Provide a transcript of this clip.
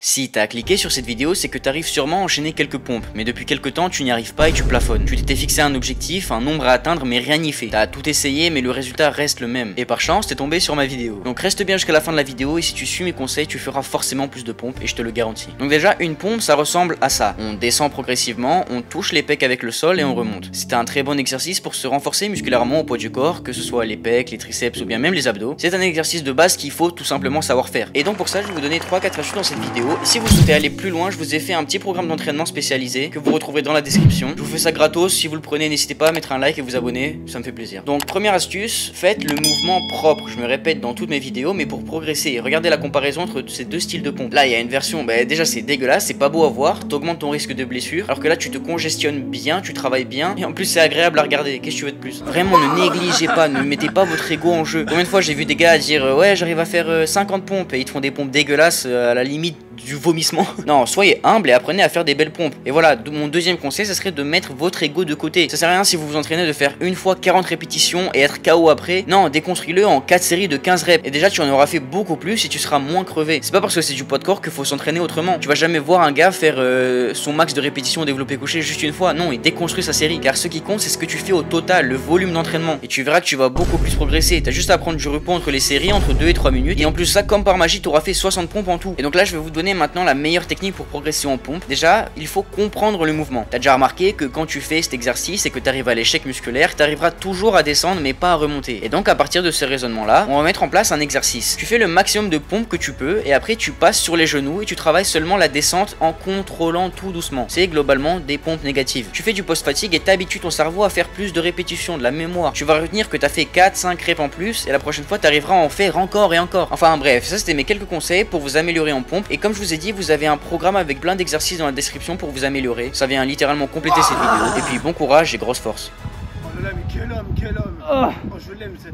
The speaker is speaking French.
Si t'as cliqué sur cette vidéo, c'est que t'arrives sûrement à enchaîner quelques pompes, mais depuis quelques temps tu n'y arrives pas et tu plafonnes. Tu t'étais fixé un objectif, un nombre à atteindre, mais rien n'y fait. T'as tout essayé, mais le résultat reste le même. Et par chance, t'es tombé sur ma vidéo. Donc reste bien jusqu'à la fin de la vidéo et si tu suis mes conseils, tu feras forcément plus de pompes et je te le garantis. Donc déjà, une pompe, ça ressemble à ça. On descend progressivement, on touche les pecs avec le sol et on remonte. C'est un très bon exercice pour se renforcer musculairement au poids du corps, que ce soit les pecs, les triceps ou bien même les abdos. C'est un exercice de base qu'il faut tout simplement savoir faire. Et donc pour ça, je vais vous donner 3-4 astuces dans cette vidéo. Et si vous souhaitez aller plus loin, je vous ai fait un petit programme d'entraînement spécialisé que vous retrouverez dans la description. Je vous fais ça gratos, si vous le prenez, n'hésitez pas à mettre un like et vous abonner, ça me fait plaisir. Donc première astuce, faites le mouvement propre. Je me répète dans toutes mes vidéos, mais pour progresser, regardez la comparaison entre ces deux styles de pompe. Là, il y a une version, déjà c'est dégueulasse, c'est pas beau à voir, t'augmentes ton risque de blessure, alors que là tu te congestionnes bien, tu travailles bien, et en plus c'est agréable à regarder. Qu'est-ce que tu veux de plus? Vraiment, ne négligez pas, ne mettez pas votre ego en jeu. Combien de fois j'ai vu des gars dire ouais, j'arrive à faire 50 pompes et ils te font des pompes dégueulasses à la limite du vomissement. Non, soyez humble et apprenez à faire des belles pompes. Et voilà, mon deuxième conseil, ça serait de mettre votre ego de côté. Ça sert à rien si vous vous entraînez de faire une fois 40 répétitions et être KO après. Non, déconstruis-le en 4 séries de 15 reps. Et déjà, tu en auras fait beaucoup plus et tu seras moins crevé. C'est pas parce que c'est du poids de corps qu'il faut s'entraîner autrement. Tu vas jamais voir un gars faire son max de répétitions au développé couché juste une fois. Non, il déconstruit sa série. Car ce qui compte, c'est ce que tu fais au total, le volume d'entraînement. Et tu verras que tu vas beaucoup plus progresser. T'as juste à prendre du repos entre les séries, entre 2 et 3 minutes. Et en plus, ça, comme par magie, t'auras fait 60 pompes en tout. Et donc là, je vais vous donner maintenant la meilleure technique pour progresser en pompe. Déjà, il faut comprendre le mouvement. T'as déjà remarqué que quand tu fais cet exercice et que tu arrives à l'échec musculaire, tu arriveras toujours à descendre mais pas à remonter. Et donc à partir de ce raisonnement là, on va mettre en place un exercice. Tu fais le maximum de pompes que tu peux et après tu passes sur les genoux et tu travailles seulement la descente en contrôlant tout doucement. C'est globalement des pompes négatives. Tu fais du post-fatigue et t'habitues ton cerveau à faire plus de répétitions, de la mémoire. Tu vas retenir que tu as fait 4-5 reps en plus et la prochaine fois tu arriveras à en faire encore et encore. Enfin bref, ça c'était mes quelques conseils pour vous améliorer en pompe et comme je vous ai dit, vous avez un programme avec plein d'exercices dans la description pour vous améliorer. Ça vient littéralement compléter cette vidéo. Et puis bon courage et grosse force. Oh là là, mais quel homme, quel homme. Oh, je l'aime cette...